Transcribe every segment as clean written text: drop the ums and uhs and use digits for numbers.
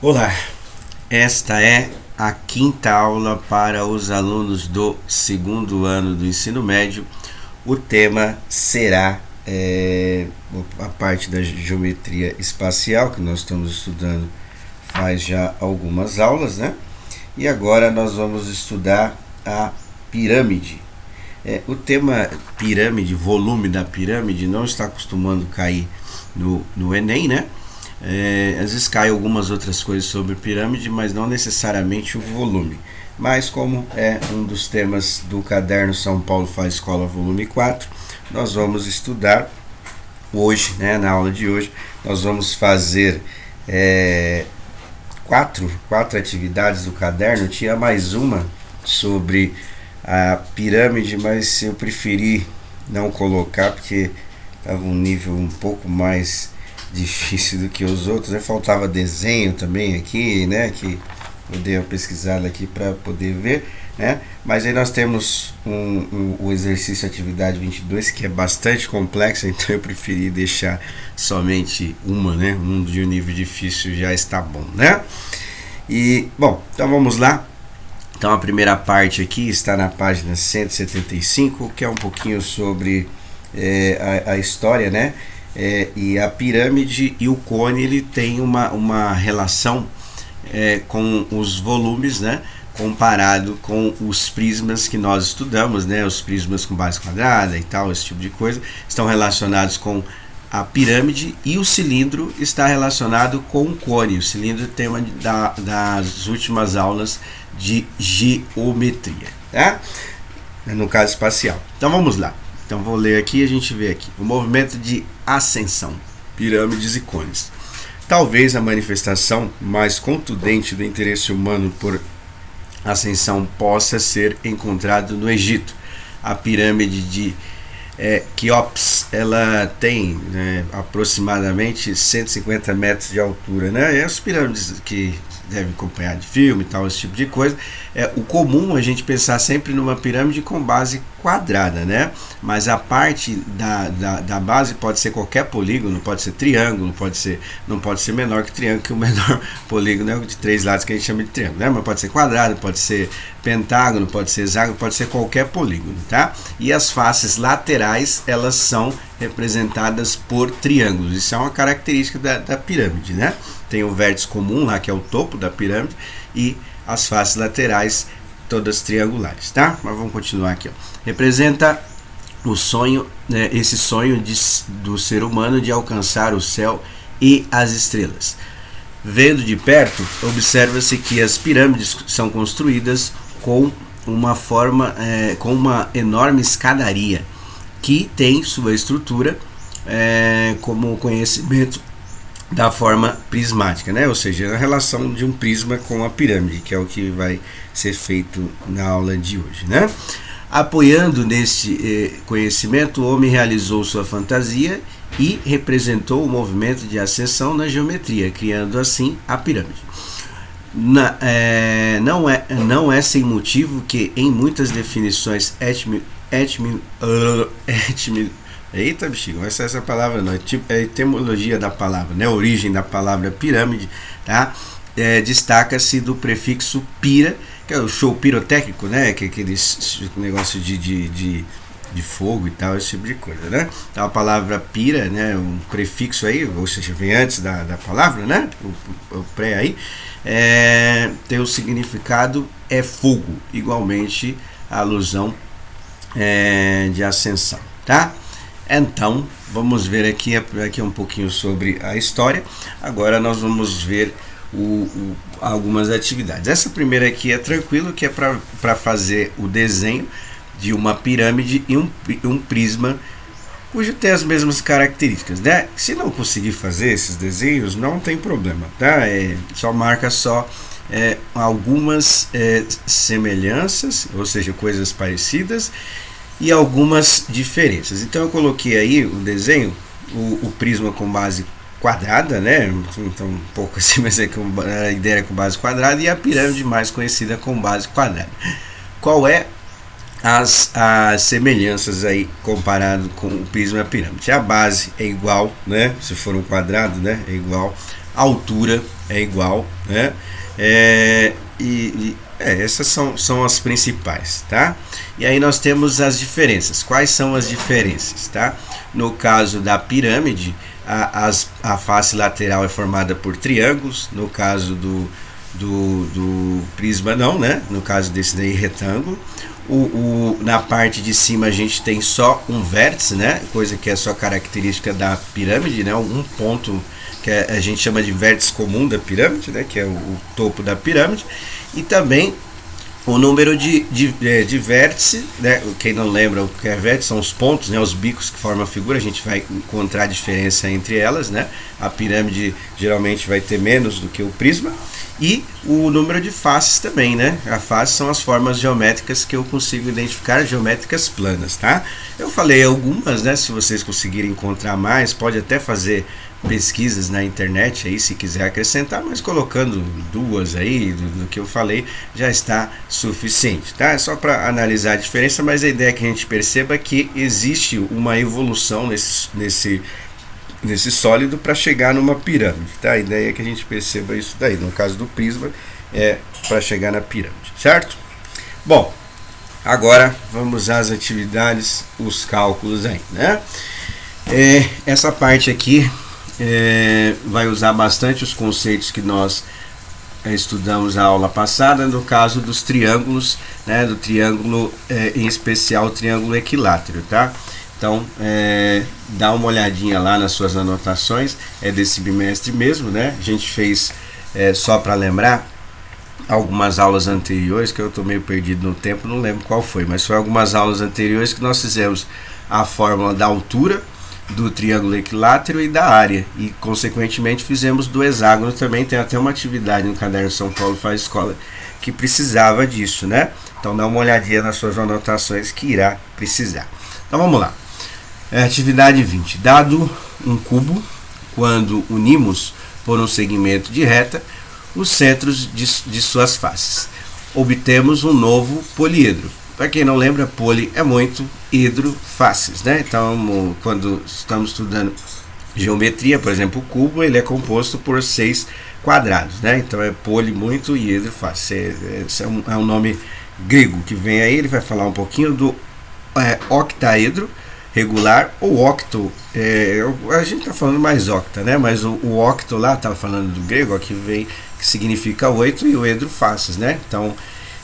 Olá, esta é a quinta aula para os alunos do segundo ano do ensino médio. O tema será a parte da geometria espacial, que nós estamos estudando faz já algumas aulas, né? E agora nós vamos estudar a pirâmide. O tema pirâmide, volume da pirâmide, não está acostumando cair no Enem, né? Às vezes cai algumas outras coisas sobre pirâmide, mas não necessariamente o volume. Mas como é um dos temas do caderno São Paulo Faz Escola volume 4, nós vamos estudar hoje, né, na aula de hoje, nós vamos fazer quatro atividades do caderno. Tinha mais uma sobre a pirâmide, mas eu preferi não colocar porque estava um nível um pouco mais difícil do que os outros, né? Faltava desenho também aqui, né? Que eu dei uma pesquisada aqui para poder ver, né? Mas aí nós temos o exercício atividade 22, que é bastante complexo, então eu preferi deixar somente uma, né? Um de um nível difícil já está bom, né? E, bom, então vamos lá. Então a primeira parte aqui está na página 175, que é um pouquinho sobre a história, né? E a pirâmide e o cone, ele tem uma relação com os volumes, né? Comparado com os prismas que nós estudamos, né? Os prismas com base quadrada e tal, esse tipo de coisa, estão relacionados com a pirâmide, e o cilindro está relacionado com o cone. O cilindro é tema das últimas aulas de geometria, tá? No caso espacial. Então vamos lá. Então vou ler aqui e a gente vê aqui. O movimento de ascensão, pirâmides e cones. Talvez a manifestação mais contundente do interesse humano por ascensão possa ser encontrado no Egito. A pirâmide de Quéops, ela tem, né, aproximadamente 150 metros de altura, né? E as pirâmides que devem acompanhar de filme e tal, esse tipo de coisa. O comum é a gente pensar sempre numa pirâmide com base quadrada, né? Mas a parte da base pode ser qualquer polígono, pode ser triângulo, não pode ser menor que triângulo, que o menor polígono é o de 3 lados que a gente chama de triângulo, né? Mas pode ser quadrado, pode ser pentágono, pode ser hexágono, pode ser qualquer polígono, tá? E as faces laterais, elas são representadas por triângulos. Isso é uma característica da pirâmide, né? Tem o vértice comum lá, que é o topo da pirâmide, e as faces laterais todas triangulares, tá? Mas vamos continuar aqui, ó. Representa o sonho, né, esse sonho do ser humano de alcançar o céu e as estrelas. Vendo de perto, observa-se que as pirâmides são construídas com uma forma, com uma enorme escadaria, que tem sua estrutura como conhecimento da forma prismática, né? Ou seja, a relação de um prisma com a pirâmide, que é o que vai ser feito na aula de hoje, né? Apoiando nesse conhecimento, o homem realizou sua fantasia e representou o movimento de ascensão na geometria, criando assim a pirâmide. Não é sem motivo que em muitas definições eita, bexiga, vai ser essa palavra não, é etimologia da palavra, né? A origem da palavra pirâmide, tá? Destaca-se do prefixo pira, que é o show pirotécnico, né? Que é aquele negócio de fogo e tal, esse tipo de coisa, né? Então a palavra pira, né? Um prefixo aí, ou seja, vem antes da palavra, né? O pré aí, tem o significado fogo, igualmente a alusão de ascensão, tá? Então, vamos ver aqui um pouquinho sobre a história. Agora nós vamos ver algumas atividades. Essa primeira aqui é tranquilo, que é para fazer o desenho de uma pirâmide e um prisma cujo tem as mesmas características, né? Se não conseguir fazer esses desenhos, não tem problema, tá? Só marca algumas semelhanças, ou seja, coisas parecidas, e algumas diferenças. Então eu coloquei aí o desenho, o prisma com base quadrada, né? Então um pouco assim, mas a ideia é com base quadrada, e a pirâmide mais conhecida com base quadrada. Qual é as semelhanças aí comparado com o prisma e a pirâmide? A base é igual, né? Se for um quadrado, né? É igual a altura é igual, né? Essas são as principais, tá? E aí nós temos as diferenças. Quais são as diferenças, tá? No caso da pirâmide, a face lateral é formada por triângulos. No caso do prisma não, né? No caso desse daí, retângulo. Na parte de cima a gente tem só um vértice, né? Coisa que é só característica da pirâmide, né? Um ponto que a gente chama de vértice comum da pirâmide, né? Que é o topo da pirâmide. E também o número de vértice, né? Quem não lembra o que é vértice, são os pontos, né? Os bicos que formam a figura. A gente vai encontrar a diferença entre elas, né? A pirâmide geralmente vai ter menos do que o prisma. E o número de faces também, né? As faces são as formas geométricas que eu consigo identificar, geométricas planas, tá? Eu falei algumas, né? Se vocês conseguirem encontrar mais, pode até fazer pesquisas na internet aí, se quiser acrescentar, mas colocando duas aí do que eu falei, já está suficiente, tá? É só para analisar a diferença, mas a ideia é que a gente perceba que existe uma evolução nesse sólido para chegar numa pirâmide, tá? A ideia é que a gente perceba isso daí. No caso do prisma, é para chegar na pirâmide, certo? Bom, agora vamos às atividades, os cálculos aí, né? Essa parte aqui vai usar bastante os conceitos que nós estudamos na aula passada, no caso dos triângulos, né? Do triângulo, em especial o triângulo equilátero, tá? Então, dá uma olhadinha lá nas suas anotações, é desse bimestre mesmo, né? A gente fez, só para lembrar, algumas aulas anteriores, que eu estou meio perdido no tempo, não lembro qual foi, mas foi algumas aulas anteriores que nós fizemos a fórmula da altura, do triângulo equilátero e da área, e consequentemente fizemos do hexágono também. Tem até uma atividade no caderno São Paulo Faz Escola que precisava disso, né? Então dá uma olhadinha nas suas anotações que irá precisar. Então vamos lá. Atividade 20. Dado um cubo, quando unimos por um segmento de reta os centros de suas faces, obtemos um novo poliedro. Para quem não lembra, poli é muito, hidro, faces, né? Então, quando estamos estudando geometria, por exemplo, o cubo, ele é composto por 6 quadrados, né? Então é poli, muito, e hidro, faces. Esse é um nome grego que vem aí. Ele vai falar um pouquinho do octaedro regular ou octo. A gente está falando mais octa, né? Mas o octo lá estava falando do grego, aqui vem, que significa 8, e o edro faces, né? Então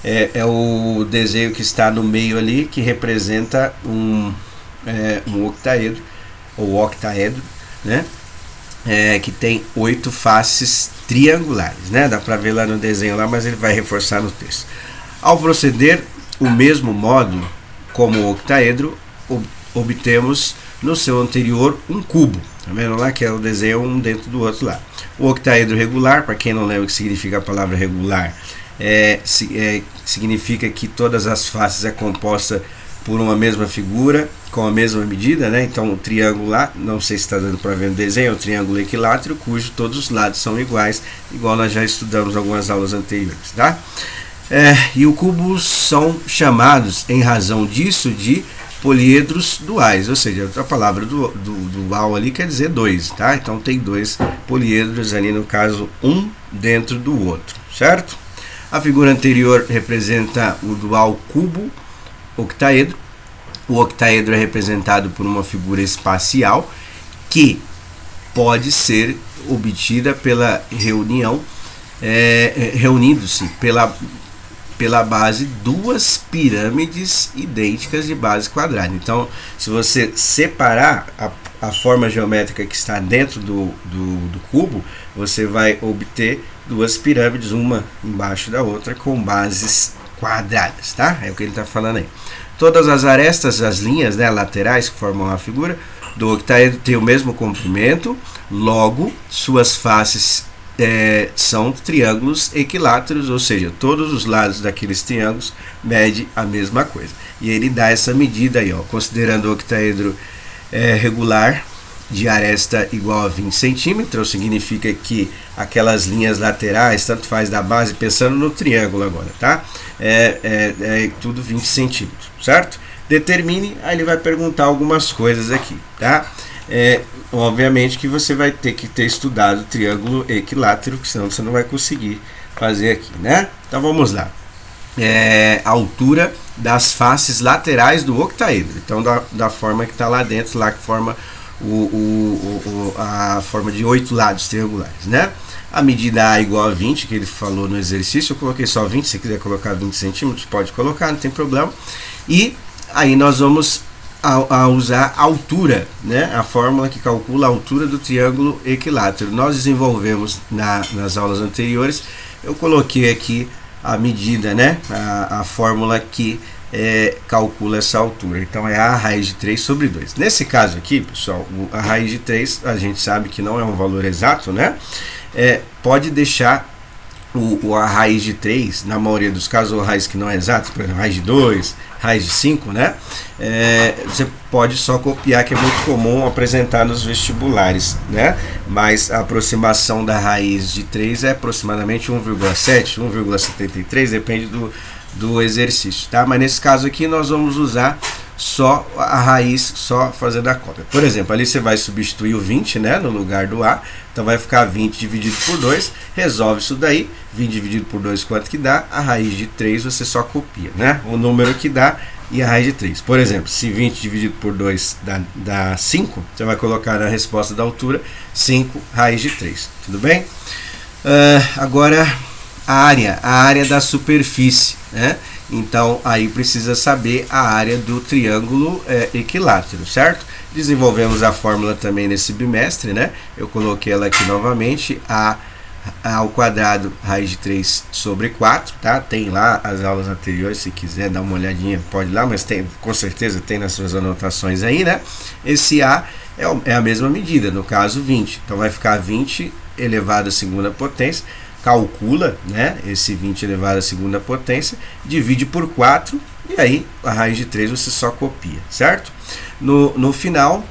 é o desenho que está no meio ali, que representa um octaedro ou octaedro, né? Que tem 8 faces triangulares, né? Dá para ver lá no desenho lá, mas ele vai reforçar no texto. Ao proceder o mesmo modo como o octaedro, obtemos no seu anterior um cubo. Tá vendo lá que é o desenho um dentro do outro lá. O octaedro regular, para quem não lembra o que significa a palavra regular, significa que todas as faces é composta por uma mesma figura com a mesma medida, né? Então o triângulo lá, não sei se está dando para ver no desenho, é o triângulo equilátero, cujo todos os lados são iguais, igual nós já estudamos em algumas aulas anteriores, tá? E os cubos são chamados, em razão disso, de poliedros duais, ou seja, a palavra dual ali quer dizer 2, tá? Então tem 2 poliedros ali, no caso, um dentro do outro, certo? A figura anterior representa o dual cubo octaedro. O octaedro é representado por uma figura espacial que pode ser obtida pela reunindo-se pela base duas pirâmides idênticas de base quadrada. Então, se você separar a forma geométrica que está dentro do cubo, você vai obter duas pirâmides, uma embaixo da outra, com bases quadradas, tá? É o que ele está falando aí. Todas as arestas, as linhas, né, laterais que formam a figura do octaedro têm o mesmo comprimento, logo suas faces são triângulos equiláteros, ou seja, todos os lados daqueles triângulos medem a mesma coisa. E ele dá essa medida aí, ó, considerando o octaedro regular de aresta igual a 20 centímetros, significa que aquelas linhas laterais, tanto faz da base, pensando no triângulo agora, tá? Tudo 20 centímetros, certo? Determine, aí ele vai perguntar algumas coisas aqui, tá? Obviamente que você vai ter que ter estudado o triângulo equilátero, senão você não vai conseguir fazer aqui, né? Então vamos lá. A altura das faces laterais do octaedro. Então, da forma que está lá dentro, lá que forma a forma de 8 lados triangulares, né? A medida A igual a 20, que ele falou no exercício, eu coloquei só 20, se quiser colocar 20 centímetros, pode colocar, não tem problema. E aí nós vamos usar a altura, né? A fórmula que calcula a altura do triângulo equilátero. Nós desenvolvemos nas aulas anteriores, eu coloquei aqui a medida, né? A fórmula que calcula essa altura. Então é a raiz de 3 sobre 2. Nesse caso aqui, pessoal, a raiz de 3, a gente sabe que não é um valor exato, né? Pode deixar a raiz de 3, na maioria dos casos, ou a raiz que não é exata, por exemplo, raiz de 2, raiz de 5, né? Você pode só copiar, que é muito comum apresentar nos vestibulares, né? Mas a aproximação da raiz de 3 é aproximadamente 1,7, 1,73, depende do exercício, tá? Mas nesse caso aqui nós vamos usar só a raiz, só fazendo a conta. Por exemplo, ali você vai substituir o 20, né, no lugar do A, então vai ficar 20 dividido por 2, resolve isso daí, 20 dividido por 2 quanto que dá? A raiz de 3 você só copia, né, o número que dá e a raiz de 3. Por exemplo, se 20 dividido por 2 dá 5, você vai colocar na resposta da altura 5 raiz de 3, tudo bem? Agora a área da superfície, né? Então aí precisa saber a área do triângulo equilátero, certo? Desenvolvemos a fórmula também nesse bimestre, né? Eu coloquei ela aqui novamente, a ao quadrado raiz de 3 sobre 4, tá? Tem lá as aulas anteriores, se quiser dar uma olhadinha, pode ir lá, mas tem, com certeza tem nas suas anotações aí, né? Esse A é a mesma medida, no caso 20, então vai ficar 20 elevado à segunda potência, calcula, né, esse 20 elevado à segunda potência, divide por 4, e aí a raiz de 3 você só copia, certo? No final,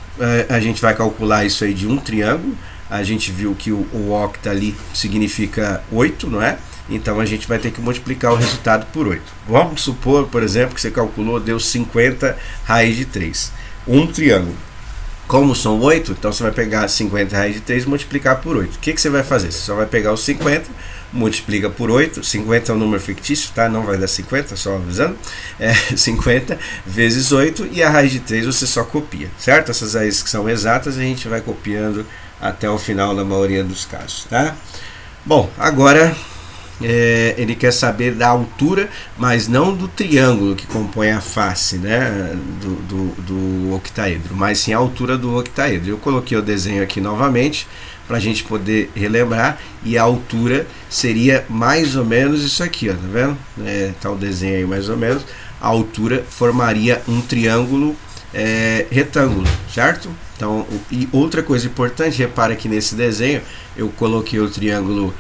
a gente vai calcular isso aí de um triângulo, a gente viu que o octa ali significa 8, não é? Então a gente vai ter que multiplicar o resultado por 8. Vamos supor, por exemplo, que você calculou, deu 50 raiz de 3. Um triângulo. Como são 8, então você vai pegar 50 raiz de 3 e multiplicar por 8. O que você vai fazer? Você só vai pegar os 50, multiplica por 8. 50 é um número fictício, tá? Não vai dar 50, só avisando. 50 vezes 8 e a raiz de 3 você só copia, certo? Essas raízes que são exatas a gente vai copiando até o final na maioria dos casos, tá? Bom, agora ele quer saber da altura, mas não do triângulo que compõe a face, né, do octaedro, mas sim a altura do octaedro. Eu coloquei o desenho aqui novamente para a gente poder relembrar, e a altura seria mais ou menos isso aqui, ó, tá vendo? Tá o desenho aí mais ou menos. A altura formaria um triângulo retângulo, certo? Então, e outra coisa importante, repara que nesse desenho eu coloquei o triângulo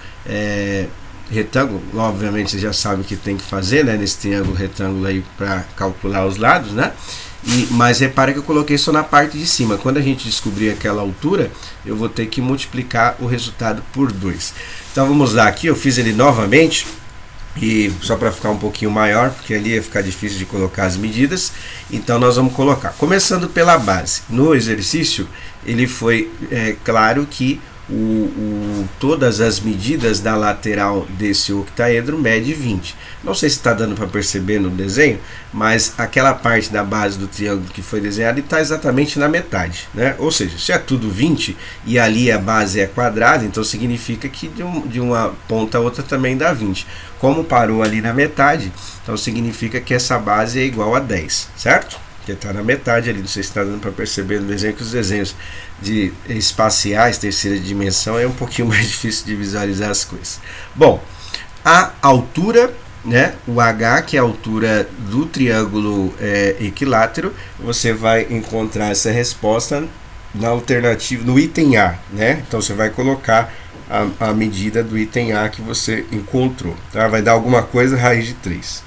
retângulo, obviamente você já sabe o que tem que fazer, né, nesse triângulo retângulo aí para calcular os lados, né? Mas repara que eu coloquei só na parte de cima. Quando a gente descobrir aquela altura, eu vou ter que multiplicar o resultado por 2. Então vamos lá, aqui eu fiz ele novamente, e só para ficar um pouquinho maior, porque ali ia ficar difícil de colocar as medidas. Então nós vamos colocar, começando pela base. No exercício ele foi claro que todas as medidas da lateral desse octaedro mede 20. Não sei se está dando para perceber no desenho, mas aquela parte da base do triângulo que foi desenhada está exatamente na metade, né? Ou seja, se é tudo 20 e ali a base é quadrada, então significa que de uma ponta a outra também dá 20. Como parou ali na metade, então significa que essa base é igual a 10, certo? Que está na metade ali, não sei se está dando para perceber no desenho, que os desenhos de espaciais, terceira dimensão, é um pouquinho mais difícil de visualizar as coisas. Bom, a altura, né, o H, que é a altura do triângulo equilátero, você vai encontrar essa resposta na alternativa, no item A, né? Então você vai colocar a medida do item A que você encontrou, tá? Vai dar alguma coisa raiz de 3,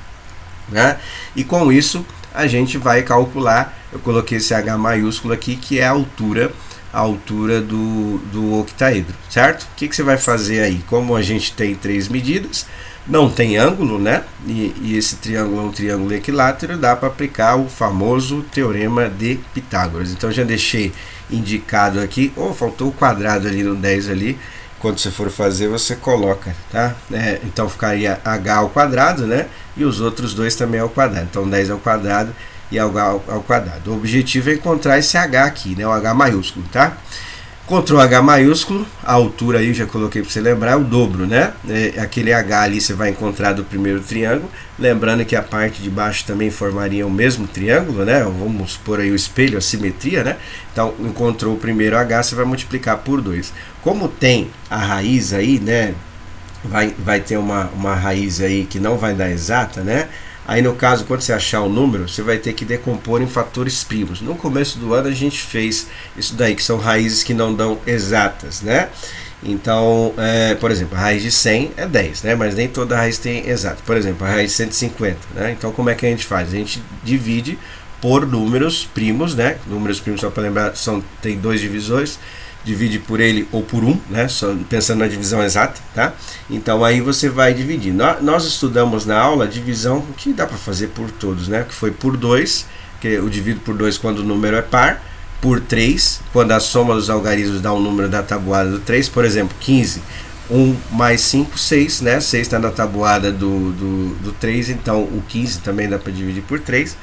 né? E com isso a gente vai calcular, eu coloquei esse H maiúsculo aqui, que é a altura do octaedro, certo? O que você vai fazer aí? Como a gente tem 3 medidas, não tem ângulo, né? E esse triângulo é um triângulo equilátero, dá para aplicar o famoso teorema de Pitágoras. Então já deixei indicado aqui, ou faltou o quadrado ali no 10 ali, quando você for fazer você coloca, tá? Então ficaria h ao quadrado, né? E os outros dois também ao quadrado, então 10 ao quadrado e h ao quadrado. O objetivo é encontrar esse h aqui, né? O h maiúsculo, tá? Encontrou H maiúsculo, a altura aí eu já coloquei para você lembrar, é o dobro, né? Aquele H ali você vai encontrar do primeiro triângulo, lembrando que a parte de baixo também formaria o mesmo triângulo, né? Vamos supor aí o espelho, a simetria, né? Então, encontrou o primeiro H, você vai multiplicar por 2. Como tem a raiz aí, né? Vai ter uma raiz aí que não vai dar exata, né? Aí no caso, quando você achar o número, você vai ter que decompor em fatores primos. No começo do ano a gente fez isso daí, que são raízes que não dão exatas, né? Então, por exemplo, a raiz de 100 é 10, né? Mas nem toda raiz tem exato. Por exemplo, a raiz de 150, né? Então, como é que a gente faz? A gente divide por números primos, né? Números primos, só para lembrar, tem 2 divisores. Divide por ele ou por 1, né? Só pensando na divisão exata, tá? Então aí você vai dividir. Nós estudamos na aula a divisão que dá para fazer por todos, né? Que foi por 2, que eu divido por 2 quando o número é par, por 3, quando a soma dos algarismos dá o número da tabuada do 3, por exemplo, 15, 1 mais 5, 6, né? 6 está na tabuada do 3, então o 15 também dá para dividir por 3,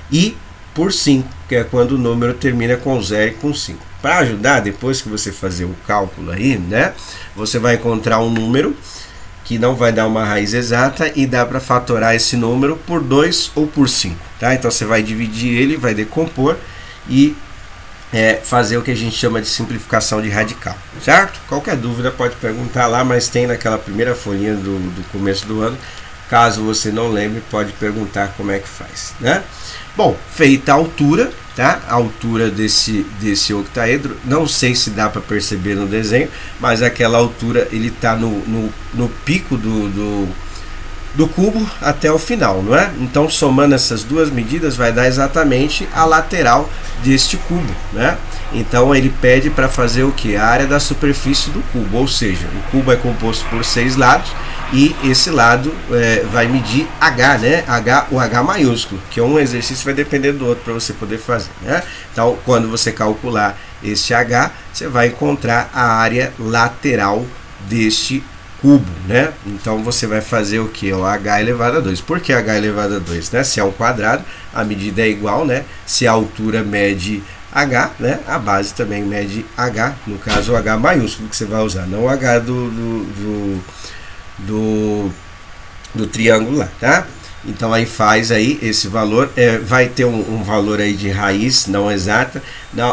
e por 5, que é quando o número termina com 0 e com 5. Para ajudar, depois que você fazer o cálculo aí, né, você vai encontrar um número que não vai dar uma raiz exata e dá para fatorar esse número por 2 ou por 5, tá? Então você vai dividir ele, vai decompor e fazer o que a gente chama de simplificação de radical, certo? Qualquer dúvida pode perguntar lá, mas tem naquela primeira folhinha do começo do ano. Caso você não lembre, pode perguntar como é que faz, né? Bom, feita a altura, tá? A altura desse octaedro, não sei se dá para perceber no desenho, mas aquela altura ele está no pico do cubo até o final, não é? Então, somando essas duas medidas, vai dar exatamente a lateral deste cubo, né? Então, ele pede para fazer o que? A área da superfície do cubo, ou seja, o cubo é composto por 6 lados e esse lado vai medir H, né? O H maiúsculo, que é um exercício vai depender do outro para você poder fazer, né? Então, quando você calcular este H, você vai encontrar a área lateral deste cubo, né? Então você vai fazer o que? O h elevado a 2. Por que h elevado a 2? Né? Se é um quadrado, a medida é igual, né? Se a altura mede h, né? A base também mede h, no caso o h maiúsculo que você vai usar, não o h do triângulo lá, tá? Então aí faz aí esse valor, vai ter um valor aí de raiz não exata.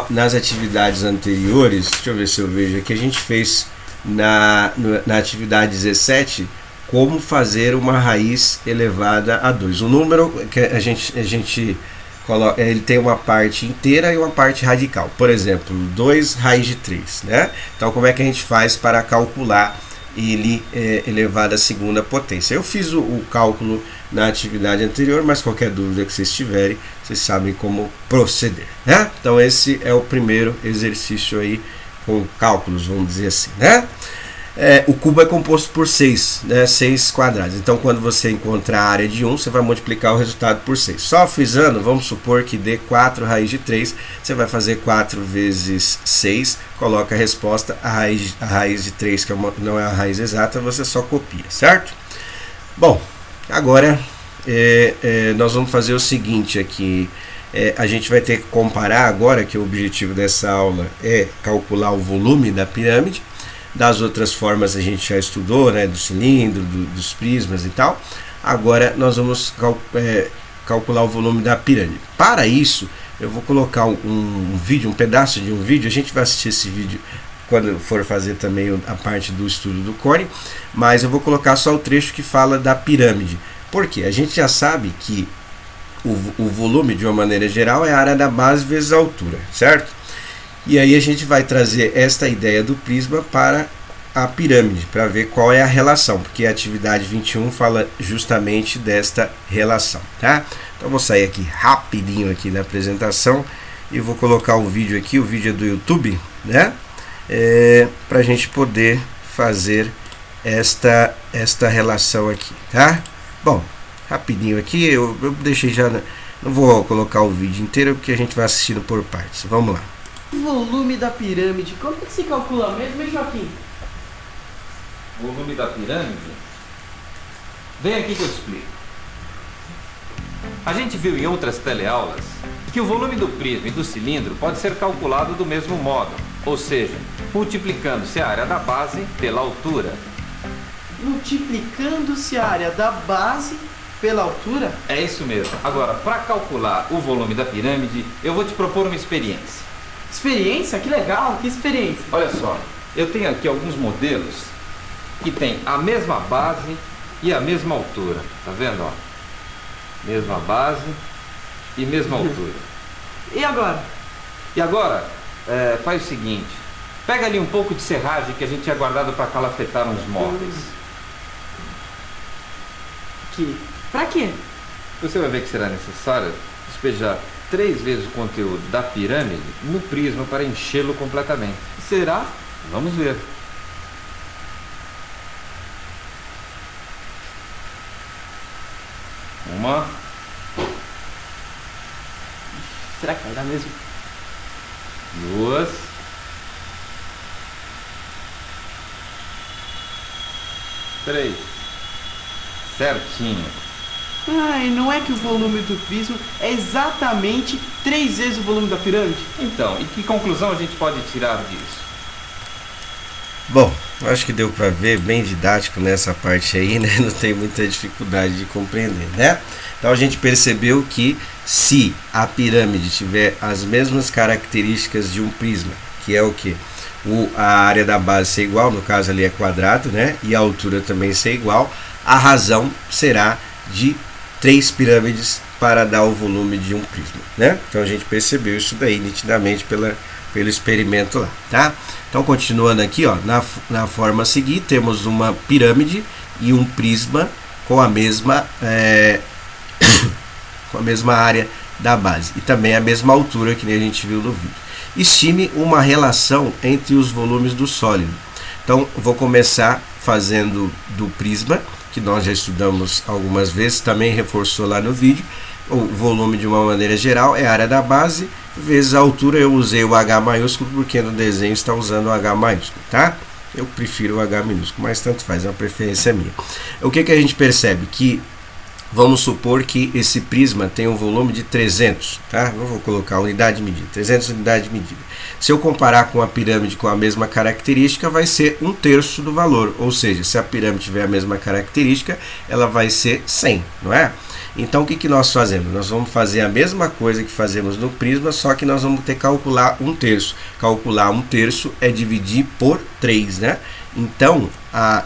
Nas atividades anteriores, deixa eu ver se eu vejo aqui, a gente fez na atividade 17 como fazer uma raiz elevada a 2. O número que a gente coloca, ele tem uma parte inteira e uma parte radical. Por exemplo, 2 raiz de 3, né? Então como é que a gente faz para calcular ele elevado à segunda potência? Eu fiz o cálculo na atividade anterior, mas qualquer dúvida que vocês tiverem, vocês sabem como proceder, né? Então esse é o primeiro exercício aí com cálculos, vamos dizer assim, né? O cubo é composto por 6, né? 6 quadrados. Então, quando você encontrar a área de 1, você vai multiplicar o resultado por 6. Só frisando, vamos supor que dê 4 raiz de 3. Você vai fazer 4 vezes 6, coloca a resposta, a raiz de 3, que não é a raiz exata, você só copia, certo? Bom, agora nós vamos fazer o seguinte aqui. A gente vai ter que comparar agora, que o objetivo dessa aula é calcular o volume da pirâmide. Das outras formas a gente já estudou, né, do cilindro, dos prismas e tal. Agora nós vamos calcular o volume da pirâmide. Para isso, eu vou colocar um vídeo, um pedaço de um vídeo. A gente vai assistir esse vídeo quando for fazer também a parte do estudo do cone, mas eu vou colocar só o trecho que fala da pirâmide. Por quê? A gente já sabe que o volume, de uma maneira geral, é a área da base vezes a altura, certo? E aí a gente vai trazer esta ideia do prisma para a pirâmide, para ver qual é a relação, porque a atividade 21 fala justamente desta relação, tá? Então vou sair aqui rapidinho aqui da apresentação e vou colocar o vídeo aqui, o vídeo é do YouTube, né? Para a gente poder fazer esta relação aqui, tá? Bom, rapidinho aqui, eu deixei já, não vou colocar o vídeo inteiro porque a gente vai assistindo por partes. Vamos lá. Volume da pirâmide, como que se calcula mesmo, hein, Joaquim? Volume da pirâmide? Vem aqui que eu te explico. A gente viu em outras teleaulas que o volume do prisma e do cilindro pode ser calculado do mesmo modo, ou seja, multiplicando-se a área da base pela altura. Multiplicando-se a área da base pela altura? É isso mesmo. Agora, para calcular o volume da pirâmide, eu vou te propor uma experiência. Experiência? Que legal, que experiência. Olha só, eu tenho aqui alguns modelos que têm a mesma base e a mesma altura. Tá vendo, ó? Mesma base e mesma altura. E agora? E agora, faz o seguinte. Pega ali um pouco de serragem que a gente tinha guardado para calafetar uns móveis. Pra quê? Você vai ver que será necessário despejar 3 vezes o conteúdo da pirâmide no prisma para enchê-lo completamente. Será? Vamos ver. Uma. Será que vai dar mesmo? 2. 3. Certinho. Ai, não é que o volume do prisma é exatamente 3 vezes o volume da pirâmide? Então, e que conclusão a gente pode tirar disso? Bom, acho que deu para ver, bem didático nessa parte aí, né? Não tem muita dificuldade de compreender, né? Então a gente percebeu que se a pirâmide tiver as mesmas características de um prisma, que é o que? A área da base ser igual, no caso ali é quadrado, né? E a altura também ser igual, a razão será de 3 pirâmides para dar o volume de um prisma, né? Então a gente percebeu isso daí nitidamente pelo experimento lá, tá? Então continuando aqui, ó, na forma a seguir temos uma pirâmide e um prisma com a mesma com a mesma área da base e também a mesma altura que nem a gente viu no vídeo. Estime uma relação entre os volumes do sólido. Então vou começar fazendo do prisma, que nós já estudamos algumas vezes, também reforçou lá no vídeo. O volume de uma maneira geral é a área da base vezes a altura. Eu usei o H maiúsculo porque no desenho está usando o H maiúsculo, tá? Eu prefiro o H minúsculo, mas tanto faz, é uma preferência minha. O que a gente percebe? Que vamos supor que esse prisma tem um volume de 300, tá? Não vou colocar unidade de medida, 300 unidades de medida. Se eu comparar com a pirâmide com a mesma característica, vai ser 1/3 do valor. Ou seja, se a pirâmide tiver a mesma característica, ela vai ser 100, não é? Então o que nós fazemos? Nós vamos fazer a mesma coisa que fazemos no prisma, só que nós vamos ter que calcular 1/3. Calcular 1/3 é dividir por 3, né? Então,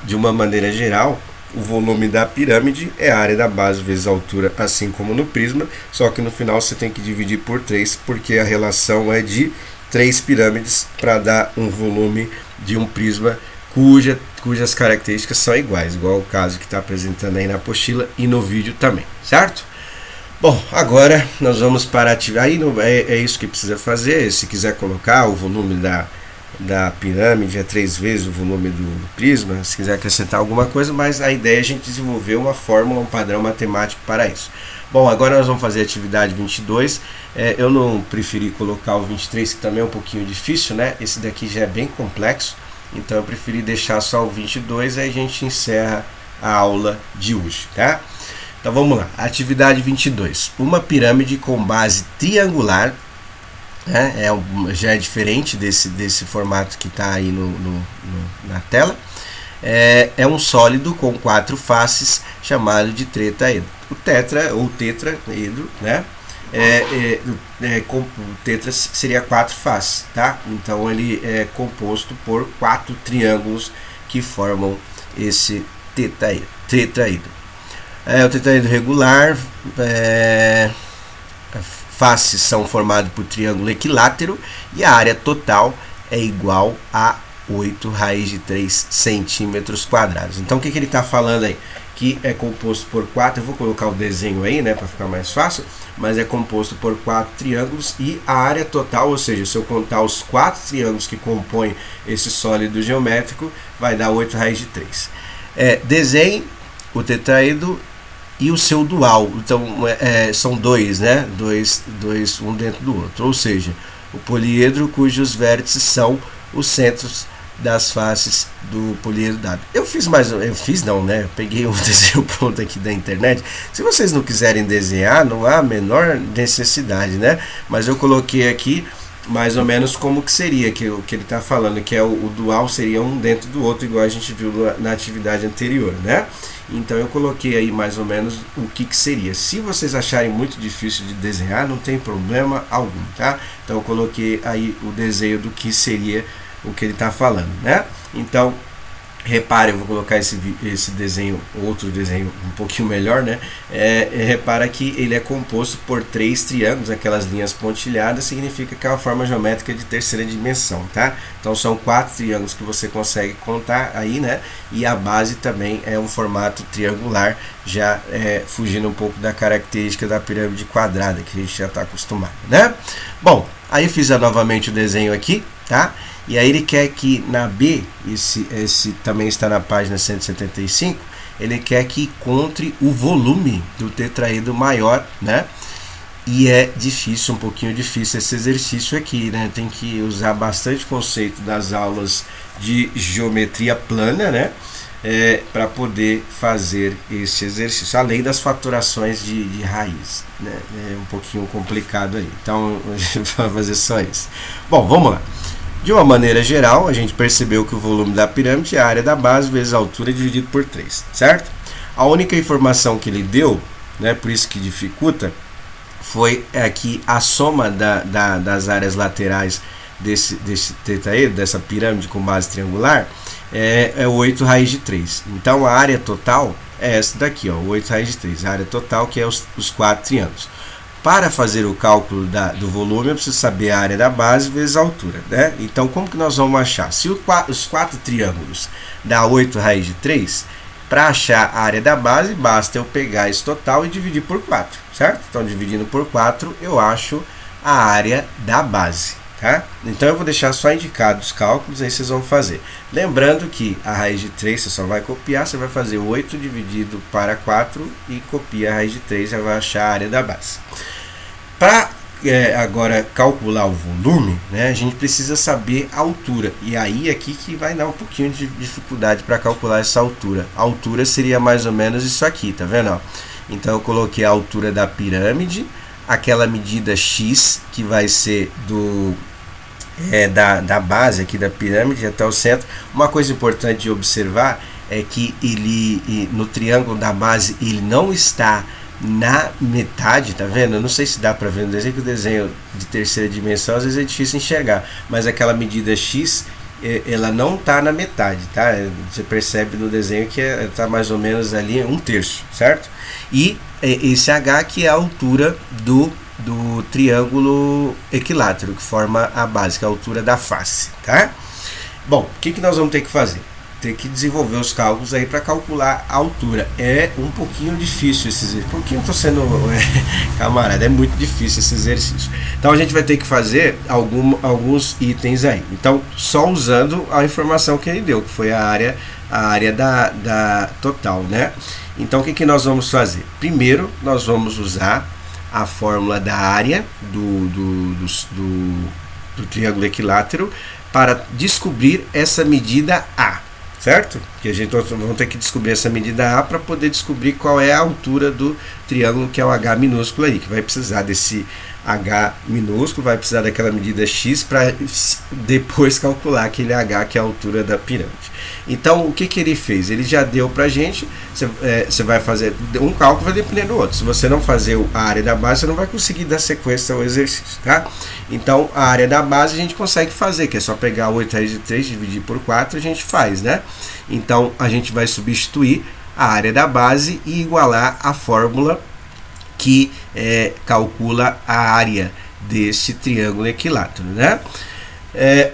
de uma maneira geral, o volume da pirâmide é a área da base vezes a altura, assim como no prisma, só que no final você tem que dividir por 3, porque a relação é de 3 pirâmides para dar um volume de um prisma cujas características são iguais, igual o caso que está apresentando aí na apostila e no vídeo também, certo? Bom, agora nós vamos para ativar, aí é isso que precisa fazer. Se quiser colocar o volume da pirâmide é 3 vezes o volume do prisma, se quiser acrescentar alguma coisa, mas a ideia é a gente desenvolver uma fórmula, um padrão matemático para isso. Bom, agora nós vamos fazer a atividade 22. Eu não preferi colocar o 23, que também é um pouquinho difícil, né? Esse daqui já é bem complexo, então eu preferi deixar só o 22, aí a gente encerra a aula de hoje, tá? Então vamos lá, atividade 22. Uma pirâmide com base triangular, né? Já é diferente desse formato que está aí na tela. É um sólido com 4 faces chamado de tetraedro. O tetra ou tetraedro, né? O tetra seria 4 faces, tá? Então ele é composto por 4 triângulos que formam esse tetraedro. O tetraedro regular, faces são formadas por triângulo equilátero e a área total é igual a 8 raiz de 3 centímetros quadrados. Então o que ele está falando aí? Que é composto por 4, eu vou colocar o desenho aí, né, para ficar mais fácil, mas é composto por 4 triângulos e a área total, ou seja, se eu contar os 4 triângulos que compõem esse sólido geométrico, vai dar 8 raiz de 3. Desenhe o tetraedro e o seu dual. Então são dois, né? Dois um dentro do outro. Ou seja, o poliedro cujos vértices são os centros das faces do poliedro dado. Eu peguei um desenho pronto aqui da internet. Se vocês não quiserem desenhar, não há a menor necessidade, né? Mas eu coloquei aqui mais ou menos como que seria, que o que ele está falando, que é o dual seria um dentro do outro, igual a gente viu na atividade anterior, né? Então eu coloquei aí mais ou menos o que seria. Se vocês acharem muito difícil de desenhar, não tem problema algum, tá? Então eu coloquei aí o desenho do que seria o que ele está falando, né? Então, repare, eu vou colocar esse desenho, outro desenho um pouquinho melhor, né? Repara que ele é composto por 3 triângulos, aquelas linhas pontilhadas, significa que é uma forma geométrica de terceira dimensão, tá? Então são 4 triângulos que você consegue contar aí, né? E a base também é um formato triangular, já fugindo um pouco da característica da pirâmide quadrada, que a gente já está acostumado, né? Bom, aí fiz novamente o desenho aqui, tá? E aí ele quer que na B, esse também está na página 175, ele quer que encontre o volume do tetraedro maior, né? E é difícil, um pouquinho difícil esse exercício aqui, né? Tem que usar bastante conceito das aulas de geometria plana, né? Para poder fazer esse exercício, além das faturações de raiz, né? É um pouquinho complicado aí, então a gente vai fazer só isso. Bom, vamos lá. De uma maneira geral, a gente percebeu que o volume da pirâmide é a área da base vezes a altura dividido por 3, certo? A única informação que ele deu, né, por isso que dificulta, foi que a soma das áreas laterais desse tetraedro, dessa pirâmide com base triangular, é 8 raiz de 3. Então a área total é essa daqui, ó, 8 raiz de 3, a área total que é os 4 triângulos. Para fazer o cálculo do volume, eu preciso saber a área da base vezes a altura, né? Então, como que nós vamos achar? Se os 4 triângulos dá 8 raiz de 3, para achar a área da base, basta eu pegar esse total e dividir por 4, certo? Então, dividindo por 4, eu acho a área da base, tá? Então, eu vou deixar só indicado os cálculos, aí vocês vão fazer. Lembrando que a raiz de 3 você só vai copiar, você vai fazer 8 dividido para 4 e copia a raiz de 3, já vai achar a área da base. Para agora calcular o volume, né, a gente precisa saber a altura. E aí aqui que vai dar um pouquinho de dificuldade para calcular essa altura. A altura seria mais ou menos isso aqui, tá vendo? Ó? Então eu coloquei a altura da pirâmide, aquela medida X que vai ser da base aqui da pirâmide até o centro. Uma coisa importante de observar é que ele, no triângulo da base, ele não está na metade, tá vendo? Eu não sei se dá para ver no desenho, que o desenho de terceira dimensão às vezes é difícil enxergar, mas aquela medida X, ela não tá na metade, tá? Você percebe no desenho que tá mais ou menos ali 1/3, certo? E esse H que é a altura do triângulo equilátero, que forma a base, que é a altura da face, tá? Bom, o que nós vamos ter que fazer? Ter que desenvolver os cálculos aí para calcular a altura. É um pouquinho difícil esse exercício. Por que eu estou sendo camarada? É muito difícil esse exercício. Então a gente vai ter que fazer alguns itens aí. Então, só usando a informação que ele deu, que foi a área da total, né? Então o que nós vamos fazer? Primeiro, nós vamos usar a fórmula da área do triângulo equilátero para descobrir essa medida A. Certo? Que a gente vai ter que descobrir essa medida A para poder descobrir qual é a altura do triângulo, que é o H minúsculo aí, que vai precisar desse H minúsculo, vai precisar daquela medida X para depois calcular aquele H, que é a altura da pirâmide. Então, o que ele fez? Ele já deu para a gente, você vai fazer um cálculo, vai depender do outro. Se você não fazer a área da base, você não vai conseguir dar sequência ao exercício, tá? Então, a área da base a gente consegue fazer, que é só pegar 8 raiz de 3, dividir por 4, a gente faz, né? Então, a gente vai substituir a área da base e igualar a fórmula que calcula a área desse triângulo equilátero, né?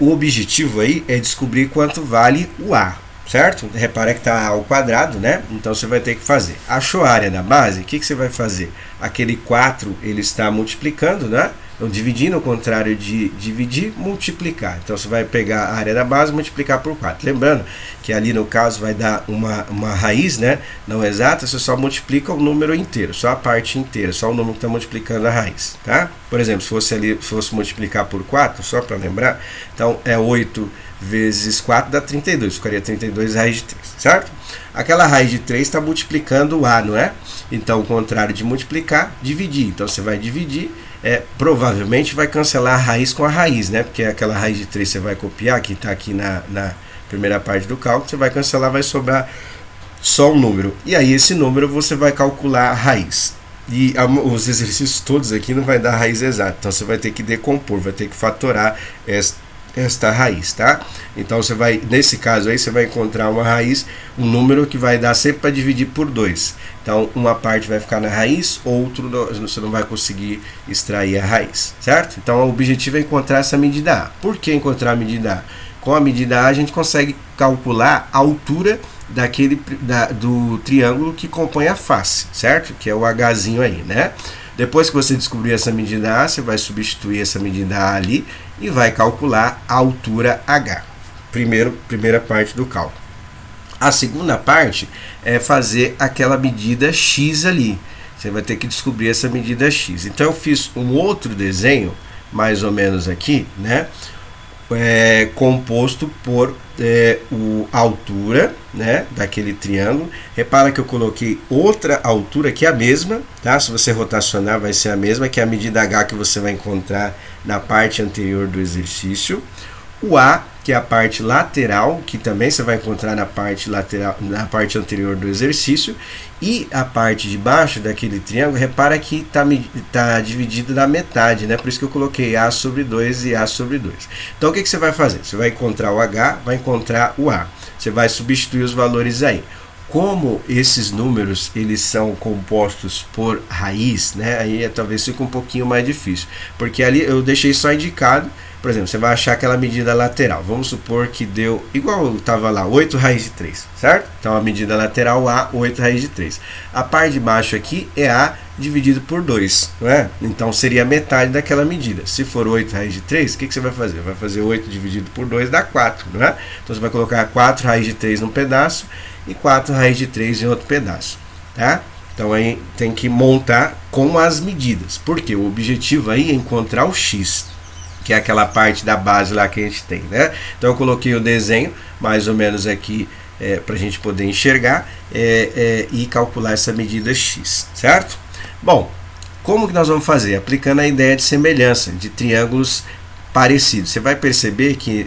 O objetivo aí é descobrir quanto vale o A, certo? Repara que está ao quadrado, né? Então você vai ter que fazer. Achou a área da base? O que você vai fazer? Aquele 4 ele está multiplicando, né? Então, dividir no contrário de dividir, multiplicar. Então, você vai pegar a área da base e multiplicar por 4. Lembrando que ali no caso vai dar uma raiz, né, não exata, você só multiplica o número inteiro, só a parte inteira, só o número que está multiplicando a raiz, tá? Por exemplo, se fosse multiplicar por 4, só para lembrar, então é 8 vezes 4 dá 32, ficaria 32 raiz de 3, certo? Aquela raiz de 3 está multiplicando o A, não é? Então, o contrário de multiplicar, dividir. Então, você vai dividir, provavelmente vai cancelar a raiz com a raiz, né? Porque aquela raiz de 3 você vai copiar, que está aqui na primeira parte do cálculo, você vai cancelar, vai sobrar só um número. E aí, esse número você vai calcular a raiz. E os exercícios todos aqui não vai dar a raiz exata. Então, você vai ter que decompor, vai ter que fatorar esta raiz, tá? Então, você vai, nesse caso aí, você vai encontrar uma raiz, um número que vai dar sempre para dividir por 2. Então, uma parte vai ficar na raiz, outro você não vai conseguir extrair a raiz, certo? Então, o objetivo é encontrar essa medida A. Por que encontrar a medida A? Com a medida A, a gente consegue calcular a altura do triângulo que compõe a face, certo? Que é o Hzinho aí, né? Depois que você descobrir essa medida A, você vai substituir essa medida A ali e vai calcular a altura H. Primeira parte do cálculo. A segunda parte é fazer aquela medida X ali. Você vai ter que descobrir essa medida X. Então, eu fiz um outro desenho, mais ou menos aqui, né? Composto por a altura, né, daquele triângulo. Repara que eu coloquei outra altura que é a mesma, tá? Se você rotacionar vai ser a mesma, que é a medida H que você vai encontrar na parte anterior do exercício. O A, que é a parte lateral, que também você vai encontrar na parte lateral, na parte anterior do exercício. E a parte de baixo daquele triângulo, repara que está dividido na metade, né? Por isso que eu coloquei A sobre 2 e A sobre 2. Então, o que você vai fazer? Você vai encontrar o H, vai encontrar o A. Você vai substituir os valores aí. Como esses números eles são compostos por raiz, né? Aí talvez fique um pouquinho mais difícil. Porque ali eu deixei só indicado. Por exemplo, você vai achar aquela medida lateral. Vamos supor que deu, igual estava lá, 8 raiz de 3, certo? Então, a medida lateral A, 8 raiz de 3. A parte de baixo aqui é A dividido por 2, não é? Então, seria metade daquela medida. Se for 8 raiz de 3, o que você vai fazer? Vai fazer 8 dividido por 2, dá 4, não é? Então, você vai colocar 4 raiz de 3 num pedaço e 4 raiz de 3 em outro pedaço, tá? Então, aí tem que montar com as medidas. Por quê? O objetivo aí é encontrar o X, que é aquela parte da base lá que a gente tem, né? Então eu coloquei o desenho mais ou menos aqui para a gente poder enxergar e calcular essa medida X, certo? Bom, como que nós vamos fazer? Aplicando a ideia de semelhança, de triângulos parecidos. Você vai perceber que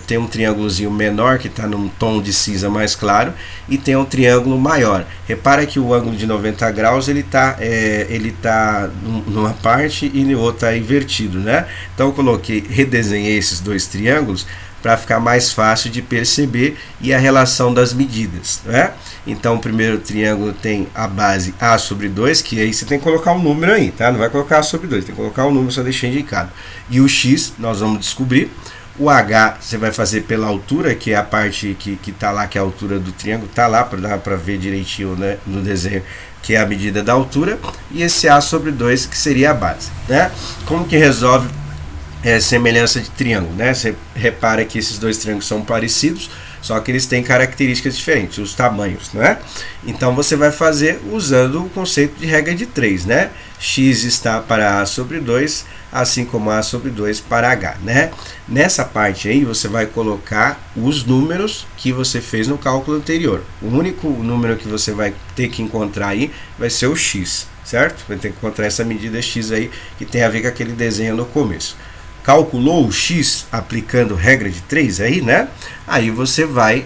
tem um triângulozinho menor que está num tom de cinza mais claro e tem um triângulo maior. Repara que o ângulo de 90 graus ele tá numa parte e no outro está invertido, né? Então eu redesenhei esses dois triângulos para ficar mais fácil de perceber e a relação das medidas, né? Então o primeiro triângulo tem a base A sobre 2, que aí você tem que colocar um número aí, tá? Não vai colocar A sobre 2, tem que colocar um número, só deixei indicado. E o X nós vamos descobrir. O H você vai fazer pela altura, que é a parte que está lá, que é a altura do triângulo, está lá para ver direitinho, né, no desenho, que é a medida da altura. E esse A sobre 2, que seria a base, né? Como que resolve semelhança de triângulo, né? Você repara que esses dois triângulos são parecidos, só que eles têm características diferentes, os tamanhos, não é? Então você vai fazer usando o conceito de regra de 3, né? X está para A sobre 2, assim como A sobre 2 para H, né? Nessa parte aí você vai colocar os números que você fez no cálculo anterior. O único número que você vai ter que encontrar aí vai ser o X, certo? Vai ter que encontrar essa medida X aí que tem a ver com aquele desenho no começo. Calculou o X aplicando regra de 3 aí, né? Aí você vai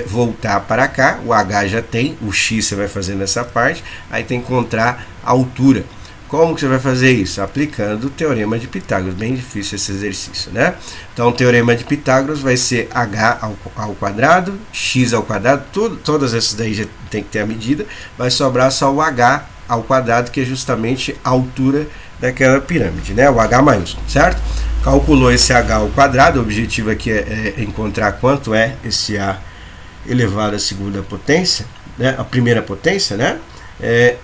voltar para cá, o H já tem, o X você vai fazer nessa parte, aí tem que encontrar a altura. Como que você vai fazer isso? Aplicando o Teorema de Pitágoras, bem difícil esse exercício, né? Então o Teorema de Pitágoras vai ser H ao quadrado, X ao quadrado, todas essas daí já tem que ter a medida, vai sobrar só o H ao quadrado, que é justamente a altura daquela pirâmide, né? O H maiúsculo, certo? Calculou esse H ao quadrado, o objetivo aqui é encontrar quanto é esse A elevado à segunda potência, né? A primeira potência, né?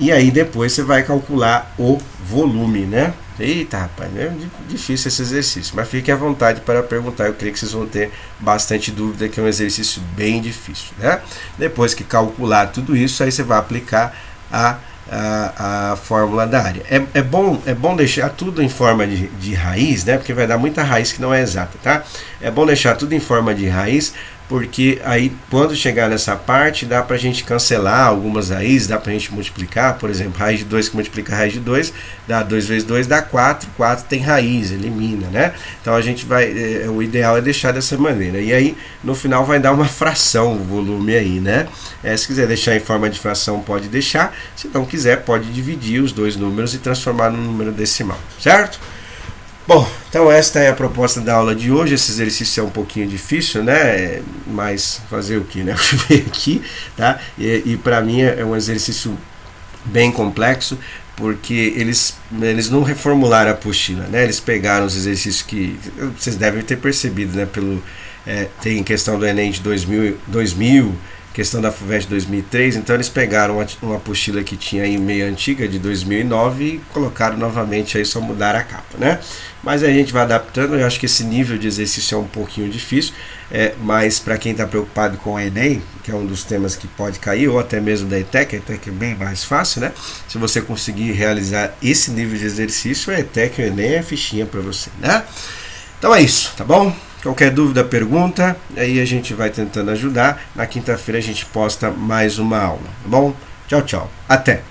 E aí depois você vai calcular o volume, né? Eita, rapaz, é difícil esse exercício, mas fiquem à vontade para perguntar, eu creio que vocês vão ter bastante dúvida, que é um exercício bem difícil, né? Depois que calcular tudo isso, aí você vai aplicar a fórmula da área. É bom deixar tudo em forma de raiz, né? Porque vai dar muita raiz que não é exata, tá? É bom deixar tudo em forma de raiz, porque aí quando chegar nessa parte dá pra gente cancelar algumas raízes, dá pra gente multiplicar, por exemplo, raiz de 2 que multiplica raiz de 2, dá 2 vezes 2 dá 4, 4 tem raiz, elimina, né? Então a gente vai, o ideal é deixar dessa maneira, e aí no final vai dar uma fração o volume aí, né? Se quiser deixar em forma de fração pode deixar, se não quiser pode dividir os dois números e transformar num número decimal, certo? Bom, então esta é a proposta da aula de hoje. Esse exercício é um pouquinho difícil, né? Mas fazer o que, né? Eu veio aqui, tá? E para mim é um exercício bem complexo, porque eles não reformularam a apostila, né? Eles pegaram os exercícios que vocês devem ter percebido, né? Tem questão do Enem de 2000, questão da FUVEST de 2003, então eles pegaram uma apostila que tinha aí meio antiga, de 2009, e colocaram novamente, aí só mudaram a capa, né? Mas a gente vai adaptando. Eu acho que esse nível de exercício é um pouquinho difícil, mas para quem está preocupado com o Enem, que é um dos temas que pode cair, ou até mesmo da ETEC, a ETEC é bem mais fácil, né? Se você conseguir realizar esse nível de exercício, a ETEC e o Enem é fichinha para você, né? Então é isso, tá bom? Qualquer dúvida, pergunta, aí a gente vai tentando ajudar. Na quinta-feira a gente posta mais uma aula, tá bom? Tchau, tchau. Até!